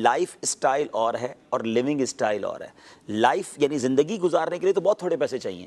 Life style اور ہے اور لیونگ اسٹائل اور ہے. لائف یعنی زندگی گزارنے کے لیے تو بہت تھوڑے پیسے چاہیے.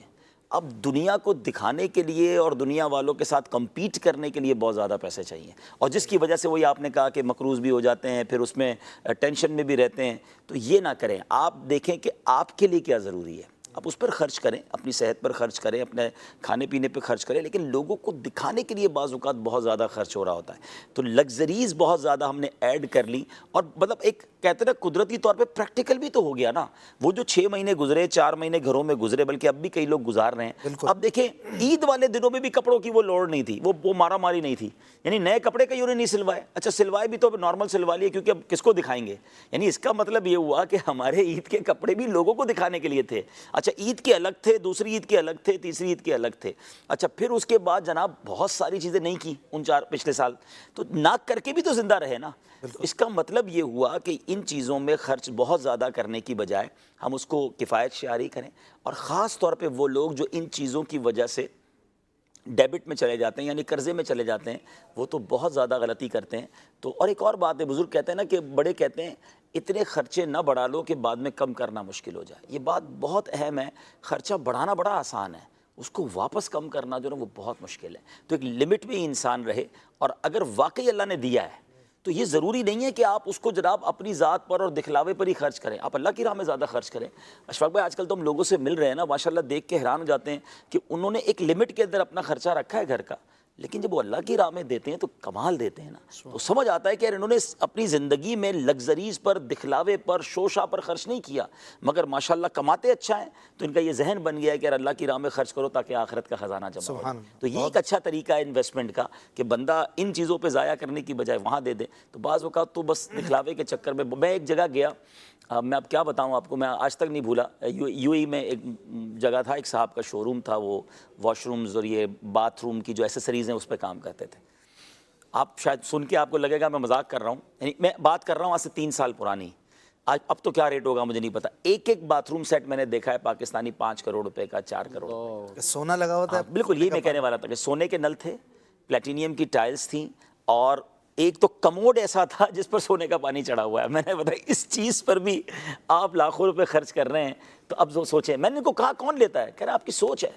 اب دنیا کو دکھانے کے لیے اور دنیا والوں کے ساتھ کمپیٹ کرنے کے لیے بہت زیادہ پیسے چاہیے, اور جس کی وجہ سے وہی آپ نے کہا کہ مقروض بھی ہو جاتے ہیں, پھر اس میں ٹینشن میں بھی رہتے ہیں. تو یہ نہ کریں. آپ دیکھیں کہ آپ کے لیے کیا ضروری ہے, آپ اس پر خرچ کریں, اپنی صحت پر خرچ کریں, اپنے کھانے پینے پہ خرچ کریں, لیکن لوگوں کو دکھانے کے لیے بعض اوقات بہت زیادہ خرچ ہو رہا ہوتا ہے. تو لگژریز بہت زیادہ ہم نے ایڈ کر لی, اور مطلب ایک کہتے ہیں قدرتی طور پہ پریکٹیکل بھی تو ہو گیا نا. وہ جو 6 مہینے گزرے, 4 مہینے گھروں میں گزرے, بلکہ اب بھی کئی لوگ گزار رہے ہیں. اب دیکھیں عید والے دنوں میں بھی کپڑوں کی وہ لوڑ نہیں تھی, وہ مارا ماری نہیں تھی, یعنی نئے کپڑے کہیں نہیں سلوائے. اچھا سلوائے بھی تو نارمل سلوا لیے, کیونکہ اب کس کو دکھائیں گے. یعنی اس کا مطلب یہ ہوا کہ ہمارے عید کے کپڑے بھی لوگوں کو دکھانے کے لیے تھے. اچھا عید کے الگ تھے, دوسری عید کے الگ تھے, تیسری عید کے الگ تھے. اچھا پھر اس کے بعد جناب بہت ساری چیزیں نہیں کی ان 4 پچھلے سال, تو نہ کر کے بھی تو زندہ رہے نا. اس کا مطلب یہ ہوا کہ ان چیزوں میں خرچ بہت زیادہ کرنے کی بجائے ہم اس کو کفایت شعاری کریں, اور خاص طور پہ وہ لوگ جو ان چیزوں کی وجہ سے ڈیبٹ میں چلے جاتے ہیں, یعنی قرضے میں چلے جاتے ہیں, وہ تو بہت زیادہ غلطی کرتے ہیں. تو اور ایک اور بات ہے, بزرگ کہتے ہیں نا کہ بڑے کہتے ہیں اتنے خرچے نہ بڑھا لو کہ بعد میں کم کرنا مشکل ہو جائے. یہ بات بہت اہم ہے. خرچہ بڑھانا بڑا آسان ہے, اس کو واپس کم کرنا جو ہے وہ بہت مشکل ہے. تو ایک لمٹ میں انسان رہے, اور اگر واقعی اللہ نے دیا ہے تو یہ ضروری نہیں ہے کہ آپ اس کو جناب اپنی ذات پر اور دکھلاوے پر ہی خرچ کریں, آپ اللہ کی راہ میں زیادہ خرچ کریں. اشفاق بھائی آج کل تو ہم لوگوں سے مل رہے ہیں نا, ماشاءاللہ دیکھ کے حیران ہو جاتے ہیں کہ انہوں نے ایک لمٹ کے اندر اپنا خرچہ رکھا ہے گھر کا, لیکن جب وہ اللہ کی راہ میں دیتے ہیں تو کمال دیتے ہیں نا. تو سمجھ آتا ہے کہ یار انہوں نے اپنی زندگی میں لگژریز پر, دکھلاوے پر, شوشہ پر خرچ نہیں کیا, مگر ماشاءاللہ کماتے اچھا ہیں. تو ان کا یہ ذہن بن گیا ہے کہ یار اللہ کی راہ میں خرچ کرو تاکہ آخرت کا خزانہ جمع ہو. تو یہ ایک اچھا طریقہ ہے انویسٹمنٹ کا کہ بندہ ان چیزوں پہ ضائع کرنے کی بجائے وہاں دے دے. تو بعض اوقات تو بس دکھلاوے کے چکر میں ایک جگہ گیا, میں اب کیا بتاؤں آپ کو, میں آج تک نہیں بھولا. یو ای میں ایک جگہ تھا, ایک صاحب کا شو روم تھا, وہ واش رومز اور یہ باتھ روم کی جو ایسیسریز ہیں اس پہ کام کرتے تھے. آپ شاید سن کے آپ کو لگے گا میں مذاق کر رہا ہوں, یعنی میں بات کر رہا ہوں آج سے 3 سال پرانی. آج اب تو کیا ریٹ ہوگا مجھے نہیں پتا. ایک باتھ روم سیٹ میں نے دیکھا ہے پاکستانی 5 کروڑ روپے کا, 4 کروڑ. سونا لگا ہوا تھا. بالکل یہی میں کہنے والا تھا کہ سونے کے نل تھے, پلیٹینیم کی ٹائلز تھیں, اور ایک تو کموڈ ایسا تھا جس پر سونے کا پانی چڑھا ہوا ہے. میں نے بتایا اس چیز پر بھی آپ لاکھوں روپے خرچ کر رہے ہیں. تو اب سوچیں, میں نے ان کو کہا کون لیتا ہے, کہہ رہا آپ کی سوچ ہے.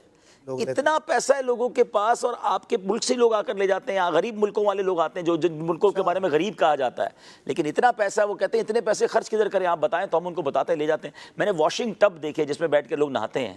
اتنا پیسہ ہے لوگوں کے پاس, اور آپ کے ملک سے لوگ آ کر لے جاتے ہیں, غریب ملکوں والے لوگ آتے ہیں جو جن ملکوں کے بارے میں غریب کہا جاتا ہے, لیکن اتنا پیسہ وہ کہتے ہیں اتنے پیسے خرچ کدھر کریں آپ بتائیں. تو ہم ان کو بتاتے ہیں لے جاتے ہیں. میں نے واشنگ ٹب دیکھے جس میں بیٹھ کے لوگ نہاتے ہیں,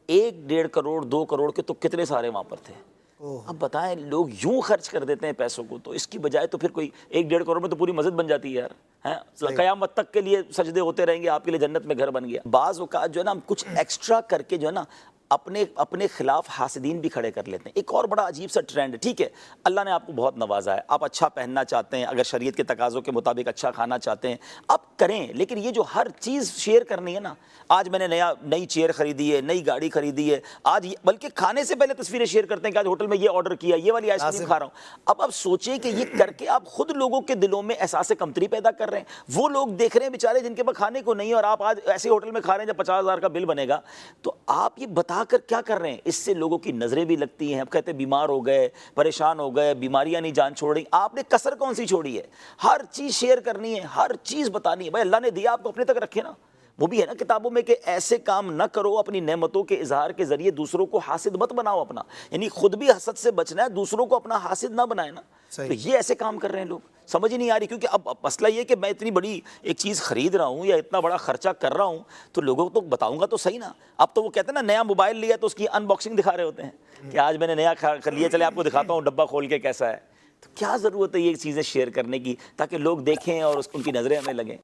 1-1.5 کروڑ 2 کروڑ کے تو کتنے سارے وہاں پر تھے. اب بتائیں لوگ یوں خرچ کر دیتے ہیں پیسوں کو, تو اس کی بجائے تو پھر کوئی 1-1.5 کروڑ میں تو پوری مسجد بن جاتی ہے یار. قیامت تک کے لیے سجدے ہوتے رہیں گے, آپ کے لیے جنت میں گھر بن گیا. بعض اوقات جو ہے نا ہم کچھ ایکسٹرا کر کے جو ہے نا اپنے خلاف حاسدین بھی کھڑے کر لیتے ہیں. ایک اور بڑا عجیب سا ٹرینڈ ہے. ٹھیک ہے اللہ نے آپ کو بہت نوازا ہے, آپ اچھا پہننا چاہتے ہیں, اگر شریعت کے تقاضوں کے مطابق اچھا کھانا چاہتے ہیں آپ کریں, لیکن یہ جو ہر چیز شیئر کرنی ہے نا, آج میں نے نئی چیئر خریدی ہے, نئی گاڑی خریدی ہے آج, بلکہ کھانے سے پہلے تصویریں شیئر کرتے ہیں کہ آج ہوٹل میں یہ آرڈر کیا, یہ والی آئس کریم کھا رہا ہوں. اب سوچیں کہ یہ کر کے آپ خود لوگوں کے دلوں میں احساس کمتری پیدا کر رہے ہیں. وہ لوگ دیکھ رہے ہیں بیچارے جن کے پاس کھانے کو نہیں ہے, اور آپ آج ایسے ہوٹل میں کھا رہے ہیں جب 50,000 کا بل بنے گا. تو آپ یہ بتا کر کیا کر رہے ہیں, اس سے لوگوں کی نظریں بھی لگتی ہیں. اب کہتے ہیں بیمار ہو گئے, پریشان ہو گئے, بیماریاں نہیں جان چھوڑ رہی. آپ نے کسر کون سی چھوڑی ہے, ہر چیز شیئر کرنی ہے, ہر چیز بتانی ہے. بھائی اللہ نے دیا آپ کو اپنے تک رکھے نا, وہ بھی ہے نا کتابوں میں کہ ایسے کام نہ کرو, اپنی نعمتوں کے اظہار کے ذریعے دوسروں کو حاسد مت بناؤ اپنا, یعنی خود بھی حسد سے بچنا ہے, دوسروں کو اپنا حاسد نہ بنائے نا. تو یہ ایسے کام کر رہے ہیں لوگ, سمجھ ہی نہیں آ رہی. کیونکہ اب مسئلہ یہ کہ میں اتنی بڑی ایک چیز خرید رہا ہوں یا اتنا بڑا خرچہ کر رہا ہوں, تو لوگوں کو بتاؤں گا تو صحیح نا. اب تو وہ کہتے ہیں نا نیا موبائل لیا تو اس کی ان باکسنگ دکھا رہے ہوتے ہیں کہ آج میں نے نیا کر لیا, چلے آپ کو دکھاتا ہوں ڈبہ کھول کے کیسا ہے. تو کیا ضرورت ہے یہ چیزیں شیئر کرنے کی تاکہ لوگ دیکھیں اور ان کی نظریں ہمیں لگیں.